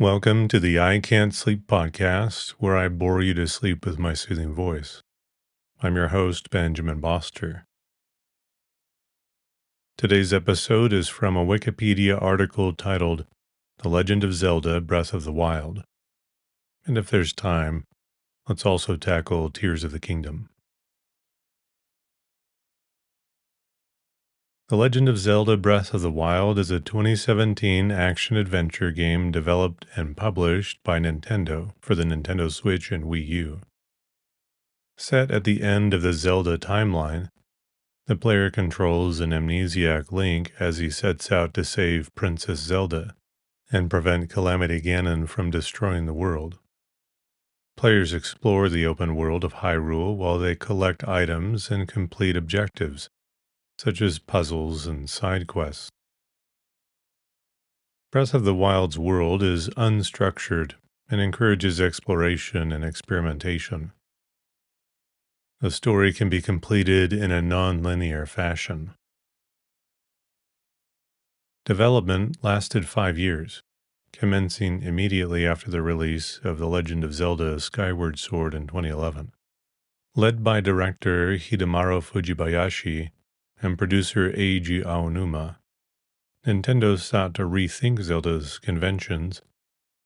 Welcome to the I Can't Sleep podcast, where I bore you to sleep with my soothing voice. I'm your host, Benjamin Boster. Today's episode is from a Wikipedia article titled The Legend of Zelda Breath of the Wild. And if there's time, let's also tackle Tears of the Kingdom. The Legend of Zelda Breath of the Wild is a 2017 action-adventure game developed and published by Nintendo for the Nintendo Switch and Wii U. Set at the end of the Zelda timeline, the player controls an amnesiac Link as he sets out to save Princess Zelda and prevent Calamity Ganon from destroying the world. Players explore the open world of Hyrule while they collect items and complete objectives, such as puzzles and side quests. Breath of the Wild's world is unstructured and encourages exploration and experimentation. The story can be completed in a non-linear fashion. Development lasted 5 years, commencing immediately after the release of The Legend of Zelda Skyward Sword in 2011. Led by director Hidemaru Fujibayashi and producer Eiji Aonuma, Nintendo sought to rethink Zelda's conventions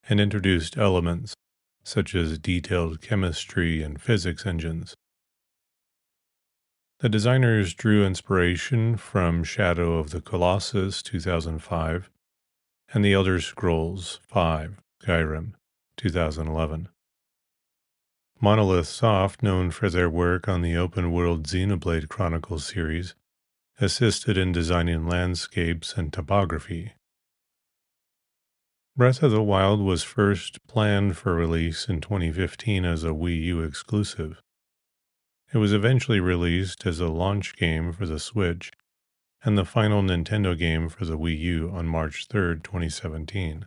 and introduced elements such as detailed chemistry and physics engines. The designers drew inspiration from Shadow of the Colossus 2005 and The Elder Scrolls V Skyrim 2011. Monolith Soft, known for their work on the open-world Xenoblade Chronicles series, assisted in designing landscapes and topography. Breath of the Wild was first planned for release in 2015 as a Wii U exclusive. It was eventually released as a launch game for the Switch and the final Nintendo game for the Wii U on March 3, 2017.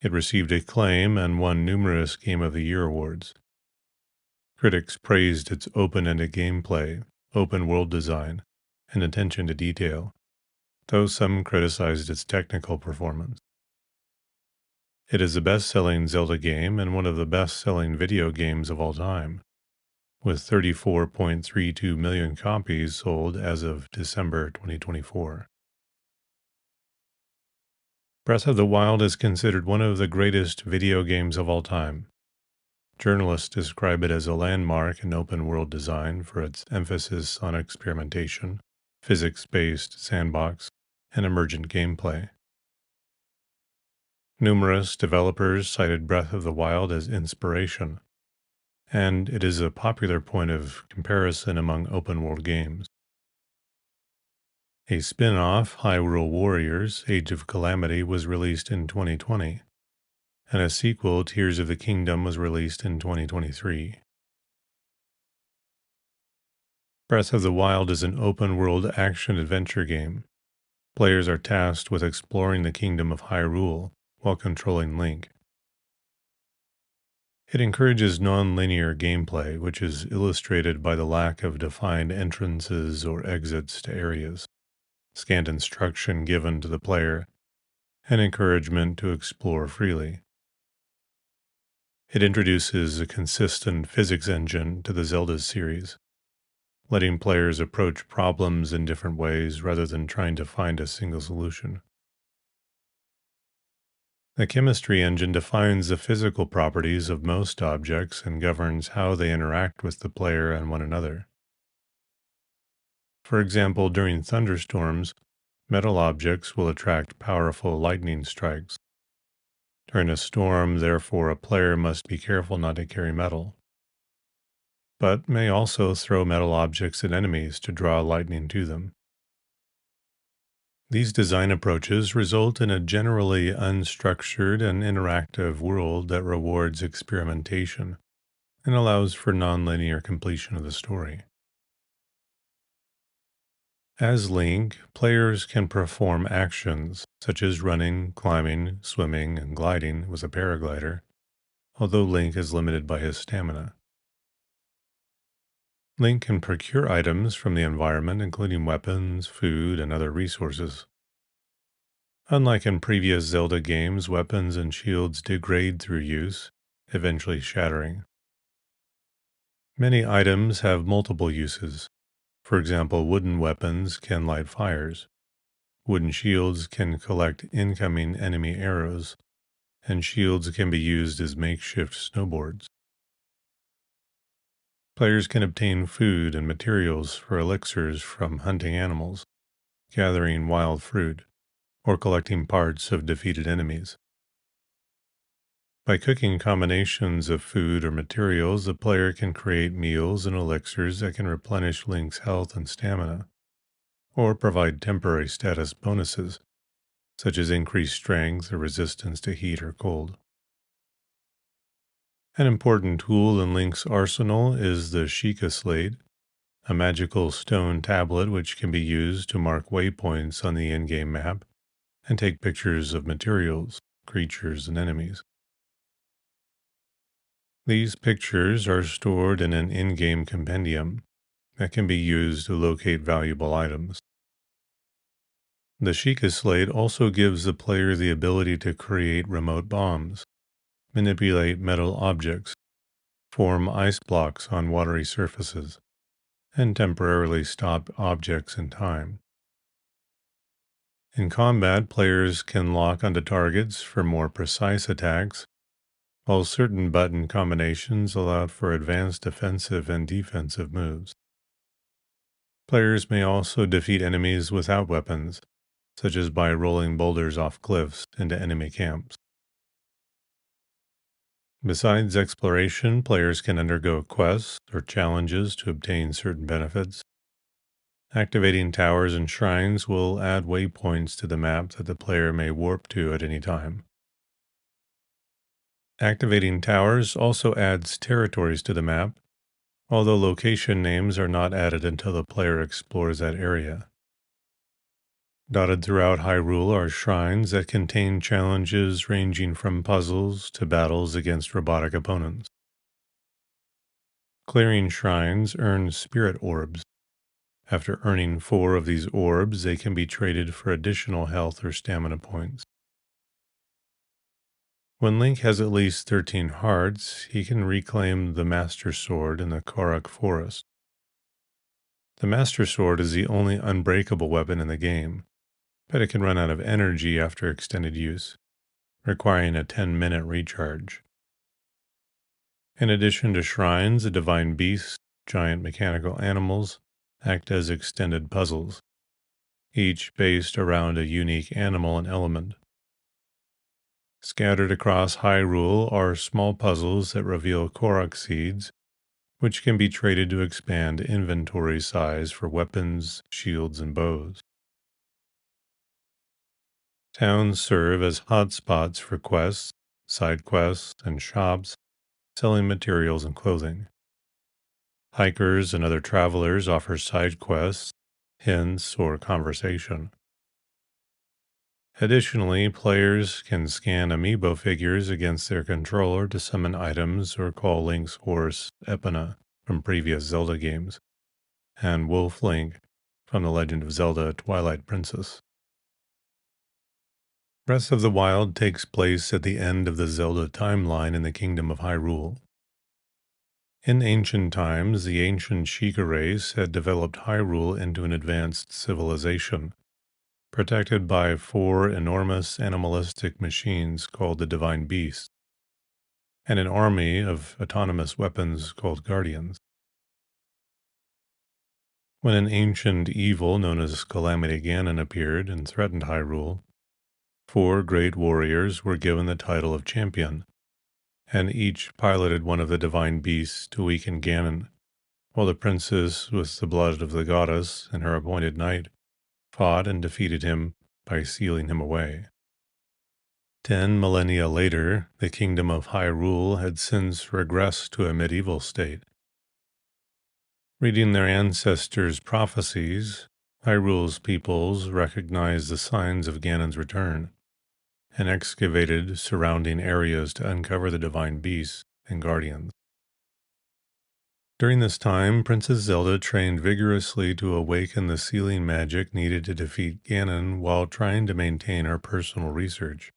It received acclaim and won numerous Game of the Year awards. Critics praised its open-ended gameplay, open-world design, and attention to detail, though some criticized its technical performance. It is the best-selling Zelda game and one of the best-selling video games of all time, with 34.32 million copies sold as of December 2024. Breath of the Wild is considered one of the greatest video games of all time. Journalists describe it as a landmark in open-world design for its emphasis on experimentation, physics-based sandbox, and emergent gameplay. Numerous developers cited Breath of the Wild as inspiration, and it is a popular point of comparison among open-world games. A spin-off, Hyrule Warriors: Age of Calamity, was released in 2020, and a sequel, Tears of the Kingdom, was released in 2023. Breath of the Wild is an open-world action-adventure game. Players are tasked with exploring the kingdom of Hyrule while controlling Link. It encourages non-linear gameplay, which is illustrated by the lack of defined entrances or exits to areas, scant instruction given to the player, and encouragement to explore freely. It introduces a consistent physics engine to the Zelda series, letting players approach problems in different ways rather than trying to find a single solution. The chemistry engine defines the physical properties of most objects and governs how they interact with the player and one another. For example, during thunderstorms, metal objects will attract powerful lightning strikes. During a storm, therefore, a player must be careful not to carry metal, but may also throw metal objects at enemies to draw lightning to them. These design approaches result in a generally unstructured and interactive world that rewards experimentation and allows for nonlinear completion of the story. As Link, players can perform actions such as running, climbing, swimming, and gliding with a paraglider, although Link is limited by his stamina. Link can procure items from the environment, including weapons, food, and other resources. Unlike in previous Zelda games, weapons and shields degrade through use, eventually shattering. Many items have multiple uses. For example, wooden weapons can light fires. Wooden shields can collect incoming enemy arrows, and shields can be used as makeshift snowboards. Players can obtain food and materials for elixirs from hunting animals, gathering wild fruit, or collecting parts of defeated enemies. By cooking combinations of food or materials, the player can create meals and elixirs that can replenish Link's health and stamina, or provide temporary status bonuses, such as increased strength or resistance to heat or cold. An important tool in Link's arsenal is the Sheikah Slate, a magical stone tablet which can be used to mark waypoints on the in-game map and take pictures of materials, creatures, and enemies. These pictures are stored in an in-game compendium that can be used to locate valuable items. The Sheikah Slate also gives the player the ability to create remote bombs, manipulate metal objects, form ice blocks on watery surfaces, and temporarily stop objects in time. In combat, players can lock onto targets for more precise attacks, while certain button combinations allow for advanced defensive and defensive moves. Players may also defeat enemies without weapons, such as by rolling boulders off cliffs into enemy camps. Besides exploration, players can undergo quests or challenges to obtain certain benefits. Activating towers and shrines will add waypoints to the map that the player may warp to at any time. Activating towers also adds territories to the map, although location names are not added until the player explores that area. Dotted throughout Hyrule are shrines that contain challenges ranging from puzzles to battles against robotic opponents. Clearing shrines earn spirit orbs. After earning 4 of these orbs, they can be traded for additional health or stamina points. When Link has at least 13 hearts, he can reclaim the Master Sword in the Korok Forest. The Master Sword is the only unbreakable weapon in the game, but it can run out of energy after extended use, requiring a 10-minute recharge. In addition to shrines, the divine beasts, giant mechanical animals, act as extended puzzles, each based around a unique animal and element. Scattered across Hyrule are small puzzles that reveal Korok seeds, which can be traded to expand inventory size for weapons, shields, and bows. Towns serve as hotspots for quests, side quests, and shops, selling materials and clothing. Hikers and other travelers offer side quests, hints, or conversation. Additionally, players can scan amiibo figures against their controller to summon items or call Link's horse, Epona, from previous Zelda games, and Wolf Link from The Legend of Zelda Twilight Princess. Breath of the Wild takes place at the end of the Zelda timeline in the Kingdom of Hyrule. In ancient times, the ancient Sheikah race had developed Hyrule into an advanced civilization, protected by 4 enormous animalistic machines called the Divine Beasts, and an army of autonomous weapons called Guardians. When an ancient evil known as Calamity Ganon appeared and threatened Hyrule, 4 great warriors were given the title of champion, and each piloted one of the divine beasts to weaken Ganon, while the princess with the blood of the goddess and her appointed knight fought and defeated him by sealing him away. 10 millennia later, the kingdom of Hyrule had since regressed to a medieval state. Reading their ancestors' prophecies, Hyrule's peoples recognized the signs of Ganon's return and excavated surrounding areas to uncover the divine beasts and guardians. During this time, Princess Zelda trained vigorously to awaken the sealing magic needed to defeat Ganon while trying to maintain her personal research.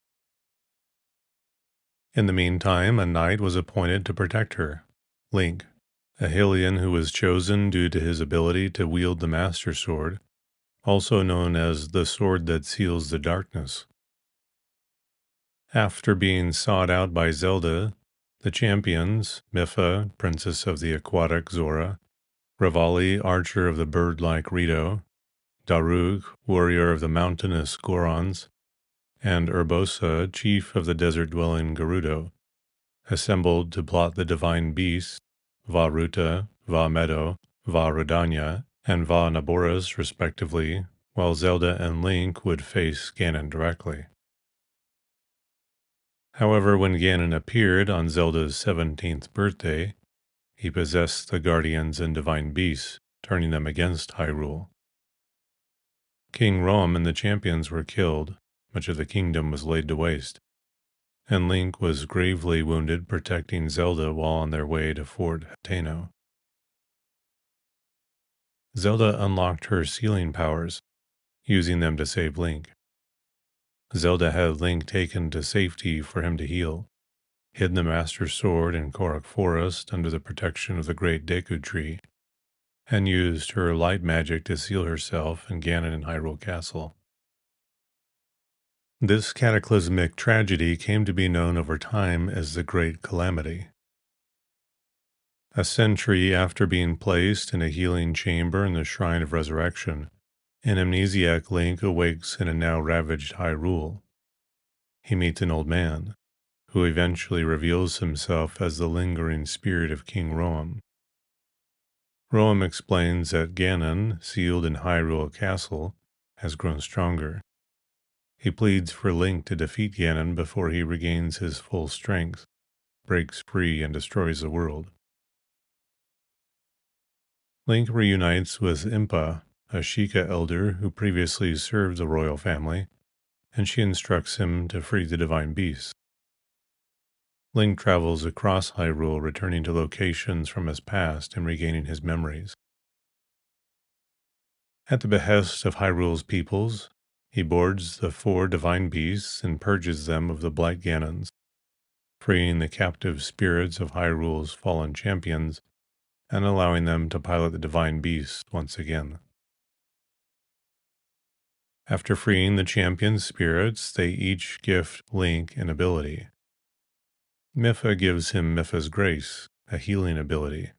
In the meantime, a knight was appointed to protect her, Link, a Hylian who was chosen due to his ability to wield the Master Sword, also known as the Sword that Seals the Darkness. After being sought out by Zelda, the champions, Mipha, Princess of the Aquatic Zora, Revali, Archer of the Bird-like Rito, Daruk, Warrior of the Mountainous Gorons, and Urbosa, Chief of the Desert-dwelling Gerudo, assembled to plot the divine beasts, Va Ruta, Va Meadow, Va Rodania, and Va Naboris, respectively, while Zelda and Link would face Ganon directly. However, when Ganon appeared on Zelda's 17th birthday, he possessed the guardians and divine beasts, turning them against Hyrule. King Rom and the champions were killed, much of the kingdom was laid to waste, and Link was gravely wounded protecting Zelda while on their way to Fort Hateno. Zelda unlocked her sealing powers, using them to save Link. Zelda had Link taken to safety for him to heal, hid the Master Sword in Korok Forest under the protection of the Great Deku Tree, and used her light magic to seal herself and Ganon in Hyrule Castle. This cataclysmic tragedy came to be known over time as the Great Calamity. A century after being placed in a healing chamber in the Shrine of Resurrection, an amnesiac Link awakes in a now ravaged Hyrule. He meets an old man, who eventually reveals himself as the lingering spirit of King Roam. Roam explains that Ganon, sealed in Hyrule Castle, has grown stronger. He pleads for Link to defeat Ganon before he regains his full strength, breaks free, and destroys the world. Link reunites with Impa, a Sheikah elder who previously served the royal family, and she instructs him to free the divine beasts. Link travels across Hyrule, returning to locations from his past and regaining his memories. At the behest of Hyrule's peoples, he boards the 4 divine beasts and purges them of the Blight Ganons, freeing the captive spirits of Hyrule's fallen champions and allowing them to pilot the divine beasts once again. After freeing the champion spirits, they each gift Link an ability. Mipha gives him Mipha's Grace, a healing ability.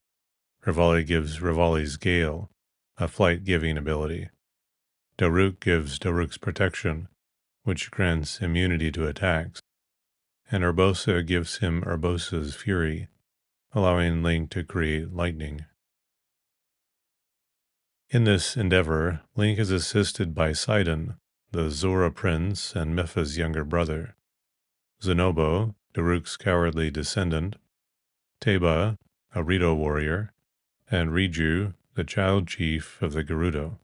Revali gives Revali's Gale, a flight-giving ability. Daruk gives Daruk's Protection, which grants immunity to attacks. And Urbosa gives him Urbosa's Fury, allowing Link to create lightning. In this endeavor, Link is assisted by Sidon, the Zora prince and Mipha's younger brother, Zenobo, Daruk's cowardly descendant, Teba, a Rito warrior, and Riju, the child chief of the Gerudo.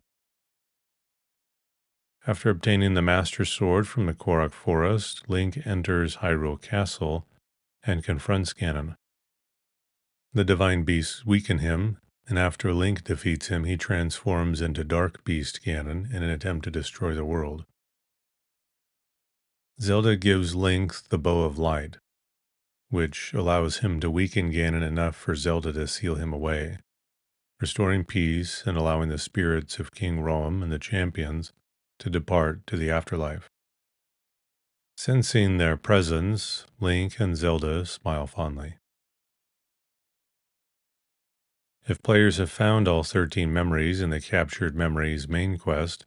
After obtaining the Master Sword from the Korok Forest, Link enters Hyrule Castle and confronts Ganon. The divine beasts weaken him, and after Link defeats him, he transforms into Dark Beast Ganon in an attempt to destroy the world. Zelda gives Link the Bow of Light, which allows him to weaken Ganon enough for Zelda to seal him away, restoring peace and allowing the spirits of King Roam and the champions to depart to the afterlife. Sensing their presence, Link and Zelda smile fondly. If players have found all 13 memories in the Captured Memories main quest,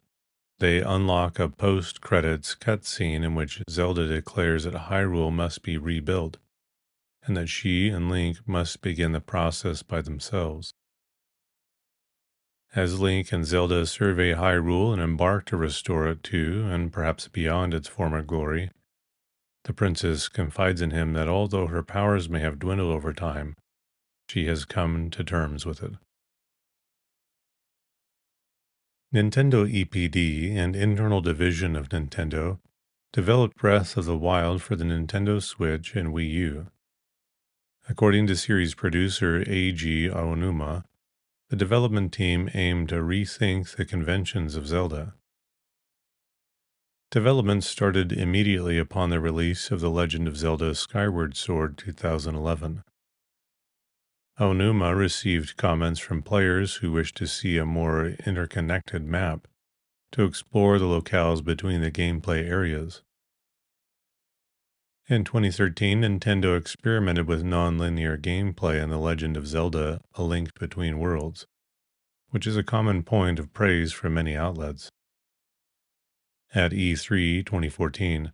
they unlock a post-credits cutscene in which Zelda declares that Hyrule must be rebuilt, and that she and Link must begin the process by themselves. As Link and Zelda survey Hyrule and embark to restore it to, and perhaps beyond its former glory, the princess confides in him that although her powers may have dwindled over time, she has come to terms with it. Nintendo EPD, an internal division of Nintendo, developed Breath of the Wild for the Nintendo Switch and Wii U. According to series producer Eiji Aonuma, the development team aimed to rethink the conventions of Zelda. Development started immediately upon the release of The Legend of Zelda Skyward Sword 2011. Aonuma received comments from players who wished to see a more interconnected map to explore the locales between the gameplay areas. In 2013, Nintendo experimented with non-linear gameplay in The Legend of Zelda: A Link Between Worlds, which is a common point of praise from many outlets. At E3 2014,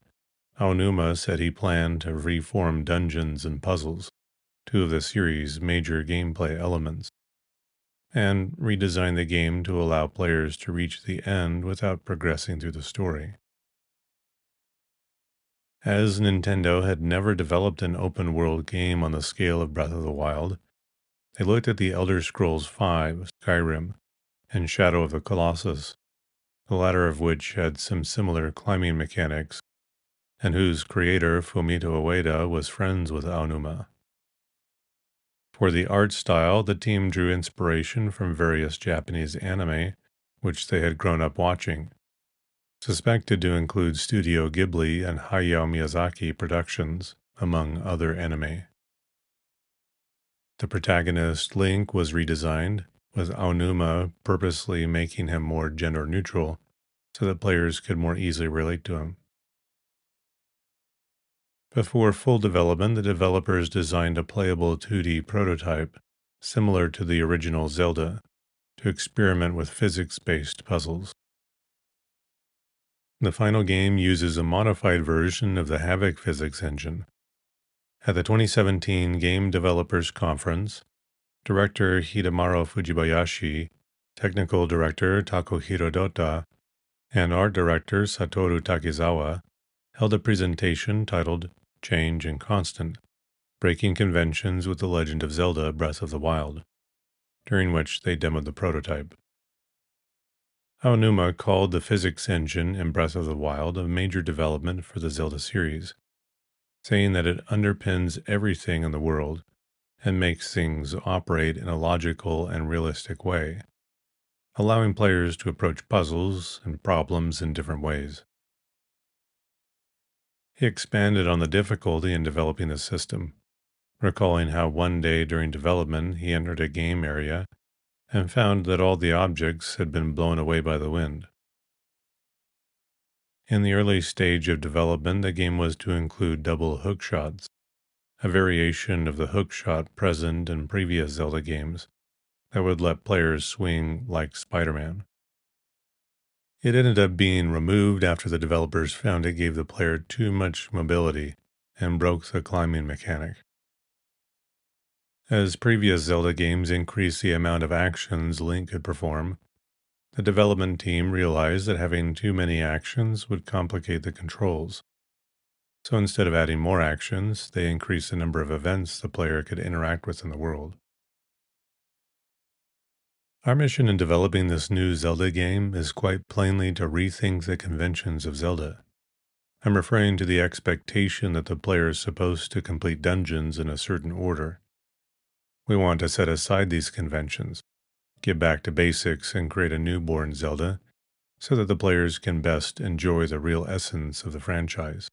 Aonuma said he planned to reform dungeons and puzzles, two of the series' major gameplay elements, and redesign the game to allow players to reach the end without progressing through the story. As Nintendo had never developed an open-world game on the scale of Breath of the Wild, they looked at The Elder Scrolls V, Skyrim, and Shadow of the Colossus, the latter of which had some similar climbing mechanics, and whose creator, Fumito Ueda, was friends with Aonuma. For the art style, the team drew inspiration from various Japanese anime, which they had grown up watching, suspected to include Studio Ghibli and Hayao Miyazaki productions, among other anime. The protagonist, Link, was redesigned, with Aonuma purposely making him more gender-neutral so that players could more easily relate to him. Before full development, the developers designed a playable 2D prototype, similar to the original Zelda, to experiment with physics-based puzzles. The final game uses a modified version of the Havok physics engine. At the 2017 Game Developers Conference, director Hidemaru Fujibayashi, technical director Takuhiro Dota, and art director Satoru Takizawa held a presentation titled Change and Constant, Breaking Conventions with The Legend of Zelda: Breath of the Wild, during which they demoed the prototype. Aonuma called the physics engine in Breath of the Wild a major development for the Zelda series, saying that it underpins everything in the world and makes things operate in a logical and realistic way, allowing players to approach puzzles and problems in different ways. He expanded on the difficulty in developing the system, recalling how one day during development he entered a game area and found that all the objects had been blown away by the wind. In the early stage of development, the game was to include double hook shots, a variation of the hook shot present in previous Zelda games that would let players swing like Spider-Man. It ended up being removed after the developers found it gave the player too much mobility and broke the climbing mechanic. As previous Zelda games increased the amount of actions Link could perform, the development team realized that having too many actions would complicate the controls. So instead of adding more actions, they increased the number of events the player could interact with in the world. Our mission in developing this new Zelda game is quite plainly to rethink the conventions of Zelda. I'm referring to the expectation that the player is supposed to complete dungeons in a certain order. We want to set aside these conventions, get back to basics, and create a newborn Zelda so that the players can best enjoy the real essence of the franchise.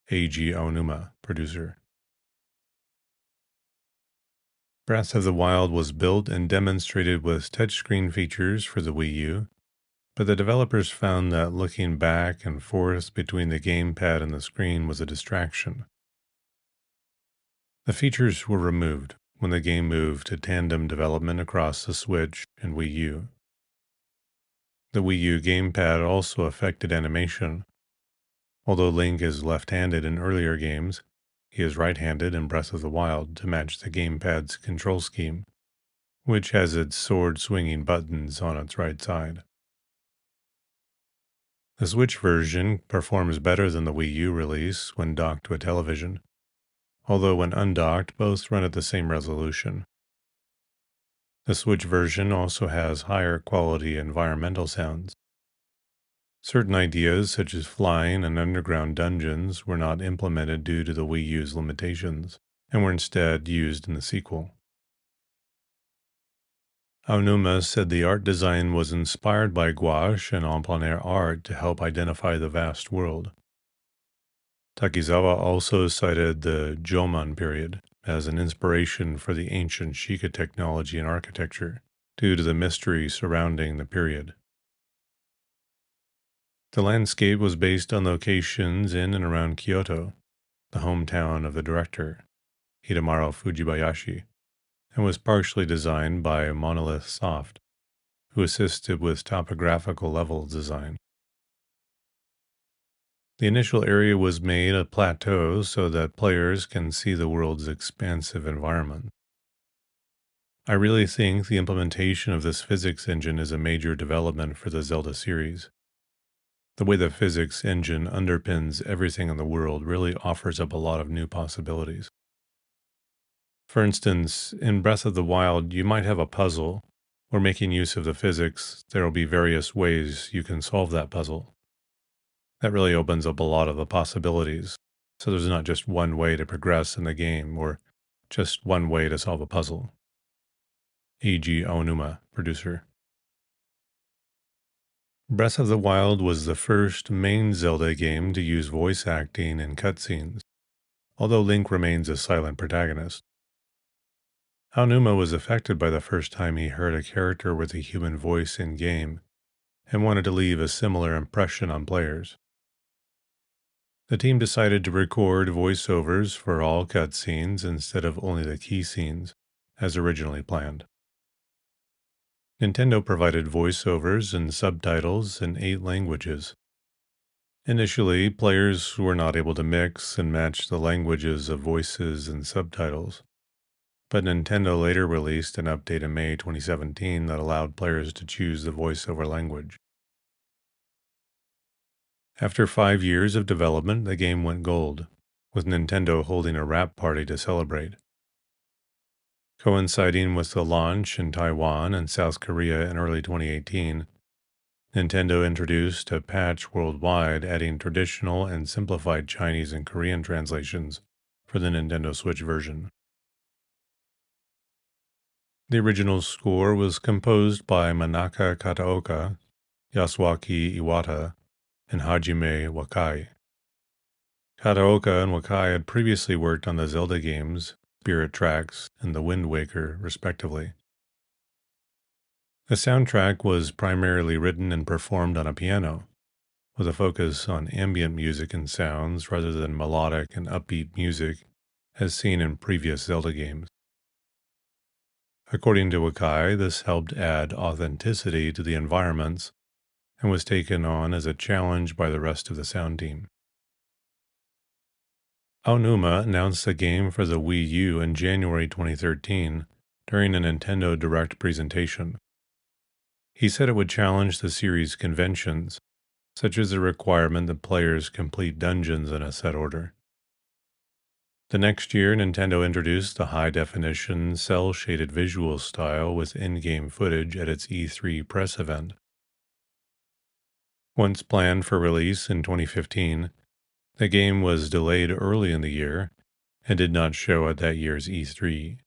Eiji Aonuma, producer. Breath of the Wild was built and demonstrated with touchscreen features for the Wii U, but the developers found that looking back and forth between the gamepad and the screen was a distraction. The features were removed when the game moved to tandem development across the Switch and Wii U. The Wii U gamepad also affected animation. Although Link is left-handed in earlier games, he is right-handed in Breath of the Wild to match the gamepad's control scheme, which has its sword-swinging buttons on its right side. The Switch version performs better than the Wii U release when docked to a television, although when undocked, both run at the same resolution. The Switch version also has higher quality environmental sounds. Certain ideas, such as flying and underground dungeons, were not implemented due to the Wii U's limitations. and were instead used in the sequel. Aonuma said the art design was inspired by gouache and en plein air art to help identify the vast world. Takizawa also cited the Jomon period as an inspiration for the ancient Shika technology and architecture due to the mystery surrounding the period. The landscape was based on locations in and around Kyoto, the hometown of the director, Hidemaru Fujibayashi, and was partially designed by Monolith Soft, who assisted with topographical level design. The initial area was made a plateau so that players can see the world's expansive environment. I really think the implementation of this physics engine is a major development for the Zelda series. The way the physics engine underpins everything in the world really offers up a lot of new possibilities. For instance, in Breath of the Wild, you might have a puzzle, or making use of the physics, there will be various ways you can solve that puzzle. That really opens up a lot of the possibilities. So there's not just one way to progress in the game or just one way to solve a puzzle. E.G. Aonuma, producer. Breath of the Wild was the first main Zelda game to use voice acting in cutscenes, although Link remains a silent protagonist. Aonuma was affected by the first time he heard a character with a human voice in-game and wanted to leave a similar impression on players. The team decided to record voiceovers for all cutscenes instead of only the key scenes, as originally planned. Nintendo provided voiceovers and subtitles in 8 languages. Initially, players were not able to mix and match the languages of voices and subtitles, but Nintendo later released an update in May 2017 that allowed players to choose the voiceover language. After 5 years of development, the game went gold, with Nintendo holding a wrap party to celebrate. Coinciding with the launch in Taiwan and South Korea in early 2018, Nintendo introduced a patch worldwide adding traditional and simplified Chinese and Korean translations for the Nintendo Switch version. The original score was composed by Manaka Kataoka, Yasuaki Iwata, and Hajime Wakai. Kataoka and Wakai had previously worked on the Zelda games, Spirit Tracks, and The Wind Waker, respectively. The soundtrack was primarily written and performed on a piano, with a focus on ambient music and sounds rather than melodic and upbeat music as seen in previous Zelda games. According to Wakai, this helped add authenticity to the environments and was taken on as a challenge by the rest of the sound team. Aonuma announced the game for the Wii U in January 2013 during a Nintendo Direct presentation. He said it would challenge the series' conventions, such as the requirement that players complete dungeons in a set order. The next year, Nintendo introduced the high-definition, cel-shaded visual style with in-game footage at its E3 press event. Once planned for release in 2015, the game was delayed early in the year and did not show at that year's E3.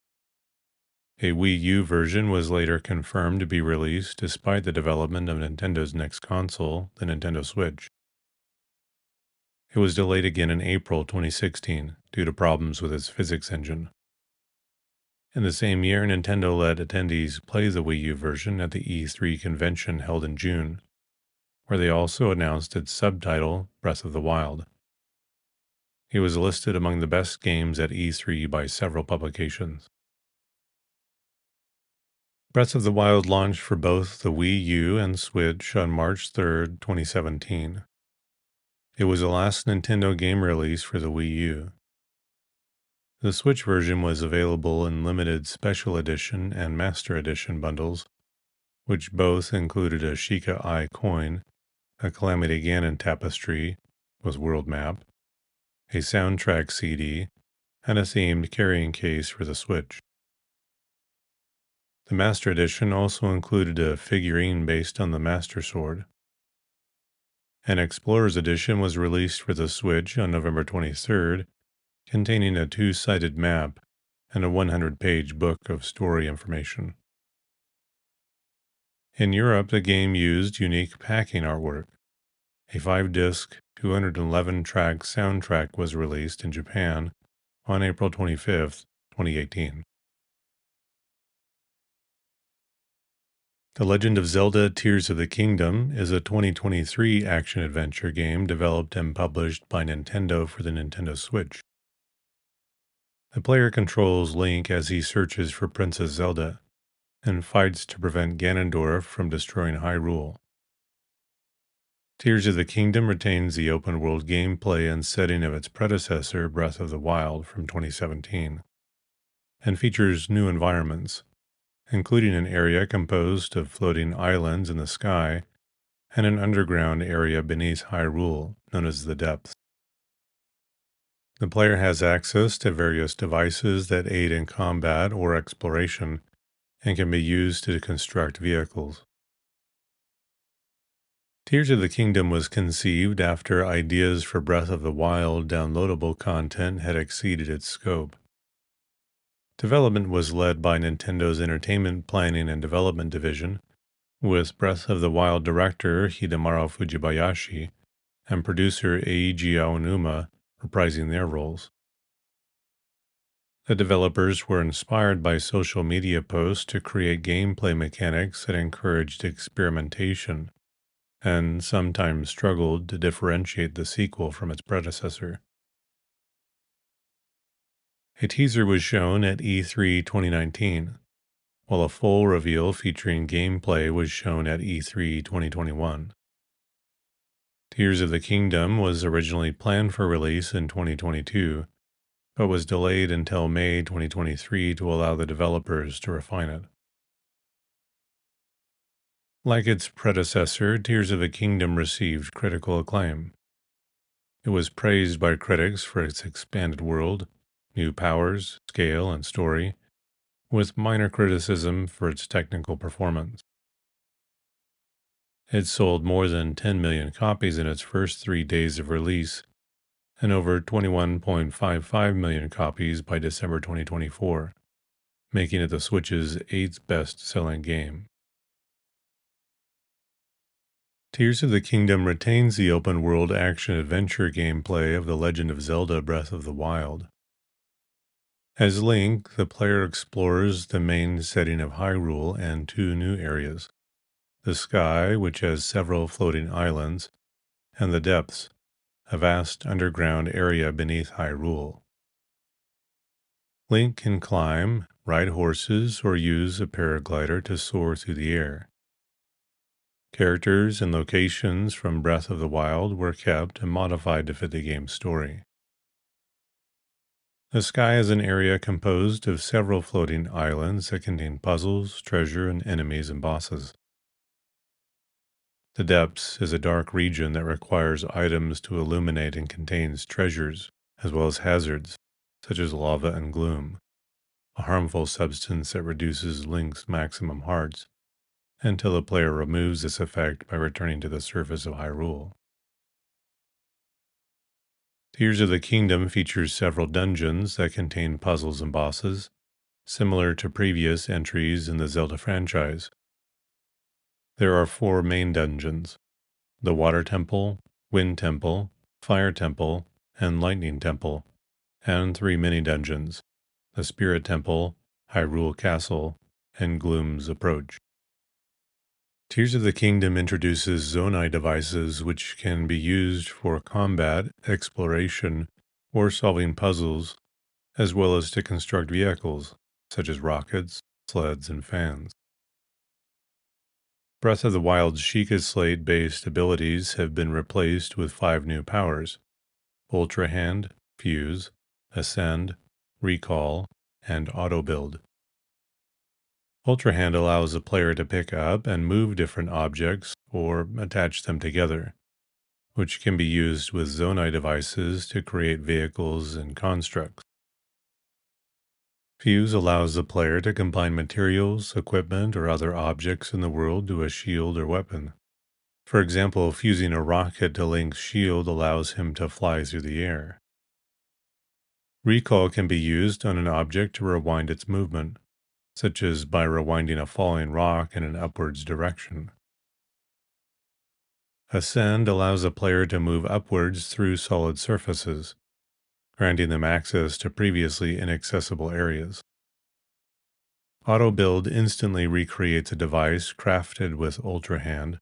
A Wii U version was later confirmed to be released despite the development of Nintendo's next console, the Nintendo Switch. It was delayed again in April 2016 due to problems with its physics engine. In the same year, Nintendo let attendees play the Wii U version at the E3 convention held in June, where they also announced its subtitle, Breath of the Wild. It was listed among the best games at E3 by several publications. Breath of the Wild launched for both the Wii U and Switch on March 3, 2017. It was the last Nintendo game release for the Wii U. The Switch version was available in limited Special Edition and Master Edition bundles, which both included a Sheikah Eye coin, a Calamity Ganon tapestry with world map, a soundtrack CD, and a themed carrying case for the Switch. The Master Edition also included a figurine based on the Master Sword. An Explorer's Edition was released for the Switch on November 23rd containing a 2-sided map and a 100-page book of story information. In Europe, the game used unique packing artwork. A 5-disc, 211-track soundtrack was released in Japan on April 25th, 2018. The Legend of Zelda Tears of the Kingdom is a 2023 action-adventure game developed and published by Nintendo for the Nintendo Switch. The player controls Link as he searches for Princess Zelda and fights to prevent Ganondorf from destroying Hyrule. Tears of the Kingdom retains the open-world gameplay and setting of its predecessor, Breath of the Wild, from 2017, and features new environments, including an area composed of floating islands in the sky and an underground area beneath Hyrule, known as the Depths. The player has access to various devices that aid in combat or exploration and can be used to construct vehicles. Tears of the Kingdom was conceived after ideas for Breath of the Wild downloadable content had exceeded its scope. Development was led by Nintendo's Entertainment Planning and Development Division, with Breath of the Wild director Hidemaru Fujibayashi and producer Eiji Aonuma reprising their roles. The developers were inspired by social media posts to create gameplay mechanics that encouraged experimentation, and sometimes struggled to differentiate the sequel from its predecessor. A teaser was shown at E3 2019, while a full reveal featuring gameplay was shown at E3 2021. Tears of the Kingdom was originally planned for release in 2022, but was delayed until May 2023 to allow the developers to refine it. Like its predecessor, Tears of the Kingdom received critical acclaim. It was praised by critics for its expanded world, new powers, scale, and story, with minor criticism for its technical performance. It sold more than 10 million copies in its first 3 days of release, and over 21.55 million copies by December 2024, making it the Switch's 8th best-selling game. Tears of the Kingdom retains the open-world action-adventure gameplay of The Legend of Zelda Breath of the Wild. As Link, the player explores the main setting of Hyrule and 2 new areas: the Sky, which has several floating islands, and the Depths, a vast underground area beneath Hyrule. Link can climb, ride horses, or use a paraglider to soar through the air. Characters and locations from Breath of the Wild were kept and modified to fit the game's story. The Sky is an area composed of several floating islands that contain puzzles, treasure, and enemies and bosses. The Depths is a dark region that requires items to illuminate and contains treasures, as well as hazards, such as lava and gloom, a harmful substance that reduces Link's maximum hearts, until the player removes this effect by returning to the surface of Hyrule. Tears of the Kingdom features several dungeons that contain puzzles and bosses, similar to previous entries in the Zelda franchise. There are 4 main dungeons: the Water Temple, Wind Temple, Fire Temple, and Lightning Temple, and 3 mini-dungeons: the Spirit Temple, Hyrule Castle, and Gloom's Approach. Tears of the Kingdom introduces Zonai devices which can be used for combat, exploration, or solving puzzles, as well as to construct vehicles, such as rockets, sleds, and fans. Breath of the Wild's Sheikah Slate-based abilities have been replaced with 5 new powers: Ultra Hand, Fuse, Ascend, Recall, and Auto Build. Ultra Hand allows the player to pick up and move different objects or attach them together, which can be used with Zonai devices to create vehicles and constructs. Fuse allows the player to combine materials, equipment, or other objects in the world to a shield or weapon. For example, fusing a rocket to Link's shield allows him to fly through the air. Recall can be used on an object to rewind its movement, such as by rewinding a falling rock in an upwards direction. Ascend allows a player to move upwards through solid surfaces, granting them access to previously inaccessible areas. Auto Build instantly recreates a device crafted with Ultra Hand,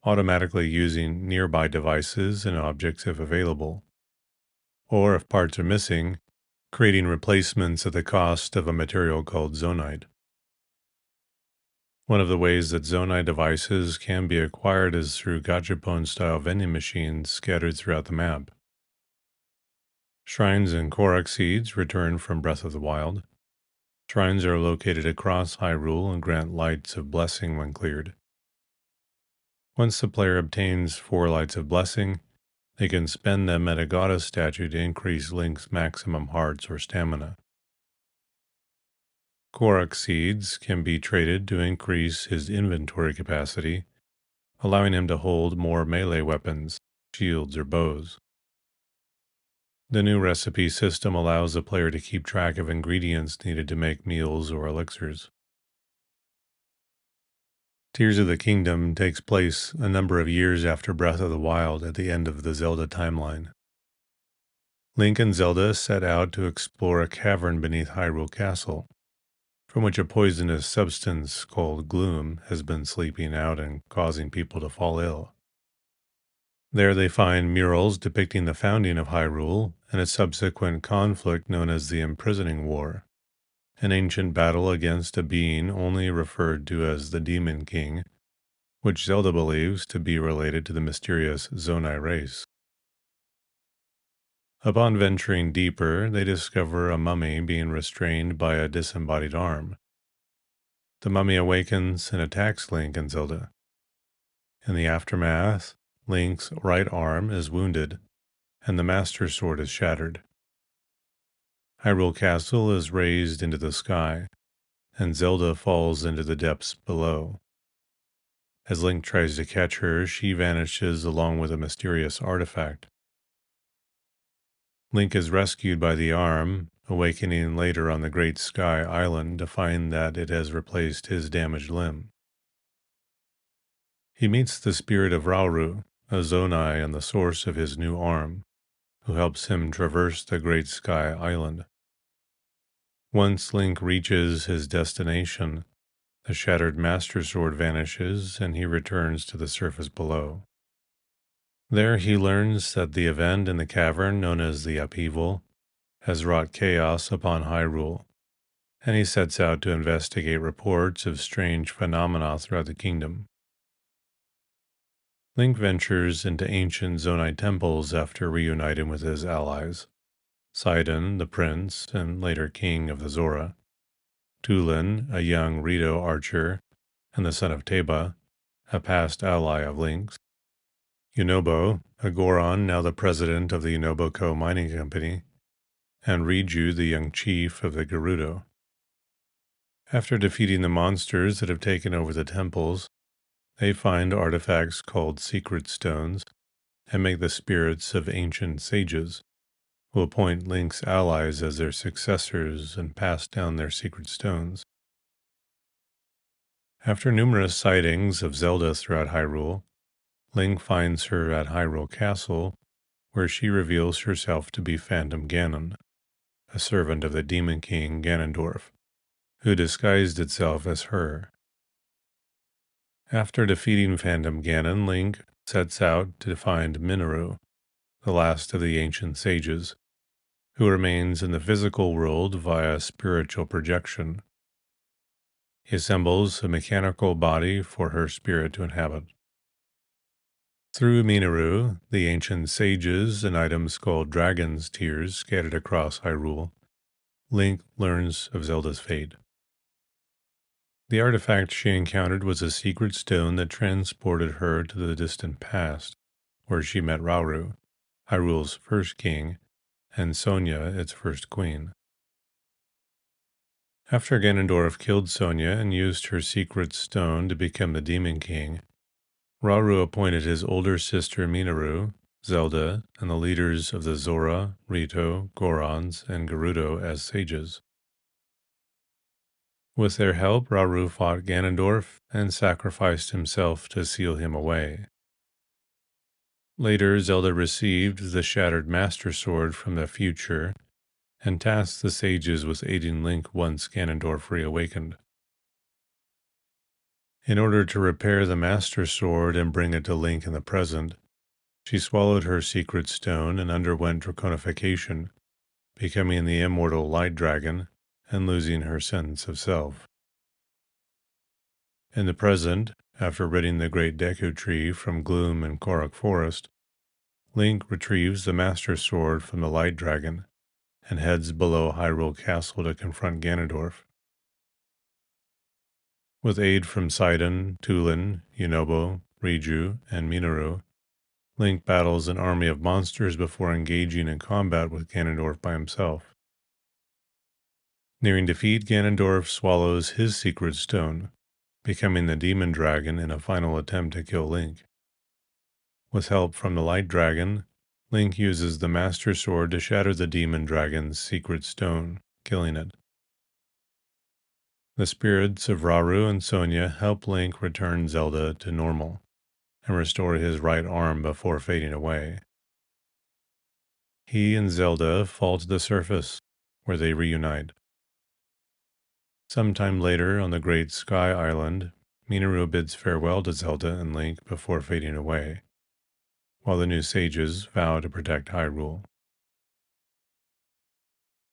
automatically using nearby devices and objects if available, or if parts are missing, creating replacements at the cost of a material called Zonite. One of the ways that Zonite devices can be acquired is through gachapon-style vending machines scattered throughout the map. Shrines and Korok seeds return from Breath of the Wild. Shrines are located across Hyrule and grant lights of blessing when cleared. Once the player obtains 4 lights of blessing, they can spend them at a goddess statue to increase Link's maximum hearts or stamina. Korok seeds can be traded to increase his inventory capacity, allowing him to hold more melee weapons, shields, or bows. The new recipe system allows the player to keep track of ingredients needed to make meals or elixirs. Tears of the Kingdom takes place a number of years after Breath of the Wild at the end of the Zelda timeline. Link and Zelda set out to explore a cavern beneath Hyrule Castle, from which a poisonous substance called gloom has been sleeping out and causing people to fall ill. There they find murals depicting the founding of Hyrule and a subsequent conflict known as the Imprisoning War, an ancient battle against a being only referred to as the Demon King, which Zelda believes to be related to the mysterious Zonai race. Upon venturing deeper, they discover a mummy being restrained by a disembodied arm. The mummy awakens and attacks Link and Zelda. In the aftermath, Link's right arm is wounded, and the Master Sword is shattered. Hyrule Castle is raised into the sky, and Zelda falls into the depths below. As Link tries to catch her, she vanishes along with a mysterious artifact. Link is rescued by the arm, awakening later on the Great Sky Island to find that it has replaced his damaged limb. He meets the spirit of Rauru, a Zonai and the source of his new arm, who helps him traverse the Great Sky Island. Once Link reaches his destination, the shattered Master Sword vanishes and he returns to the surface below. There he learns that the event in the cavern known as the Upheaval has wrought chaos upon Hyrule, and he sets out to investigate reports of strange phenomena throughout the kingdom. Link ventures into ancient Zonai temples after reuniting with his allies, Sidon, the prince and later king of the Zora, Tulin, a young Rito archer and the son of Teba, a past ally of Link's, Yunobo, a Goron now the president of the Yunobo-ko mining company, and Riju, the young chief of the Gerudo. After defeating the monsters that have taken over the temples, they find artifacts called secret stones and make the spirits of ancient sages, who appoint Link's allies as their successors and pass down their secret stones. After numerous sightings of Zelda throughout Hyrule, Link finds her at Hyrule Castle, where she reveals herself to be Phantom Ganon, a servant of the Demon King Ganondorf, who disguised itself as her. After defeating Phantom Ganon, Link sets out to find Minoru, the last of the ancient sages, who remains in the physical world via spiritual projection. He assembles a mechanical body for her spirit to inhabit. Through Minoru, the ancient sages and items called Dragon's Tears scattered across Hyrule, Link learns of Zelda's fate. The artifact she encountered was a secret stone that transported her to the distant past, where she met Rauru, Hyrule's first king, and Sonia, its first queen. After Ganondorf killed Sonia and used her secret stone to become the Demon King, Rauru appointed his older sister Minoru Zelda, and the leaders of the Zora, Rito, Gorons, and Gerudo as sages. With their help, Rauru fought Ganondorf and sacrificed himself to seal him away. Later, Zelda received the Shattered Master Sword from the future and tasked the sages with aiding Link once Ganondorf reawakened. In order to repair the Master Sword and bring it to Link in the present, she swallowed her secret stone and underwent draconification, becoming the immortal Light Dragon and losing her sense of self. In the present, after ridding the Great Deku Tree from Gloom and Korok Forest, Link retrieves the Master Sword from the Light Dragon and heads below Hyrule Castle to confront Ganondorf. With aid from Sidon, Tulin, Yunobo, Riju, and Minoru, Link battles an army of monsters before engaging in combat with Ganondorf by himself. Nearing defeat, Ganondorf swallows his secret stone, becoming the Demon Dragon in a final attempt to kill Link. With help from the Light Dragon, Link uses the Master Sword to shatter the Demon Dragon's secret stone, killing it. The spirits of Rauru and Sonia help Link return Zelda to normal and restore his right arm before fading away. He and Zelda fall to the surface, where they reunite. Sometime later, on the Great Sky Island, Minoru bids farewell to Zelda and Link before fading away, while the new sages vow to protect Hyrule.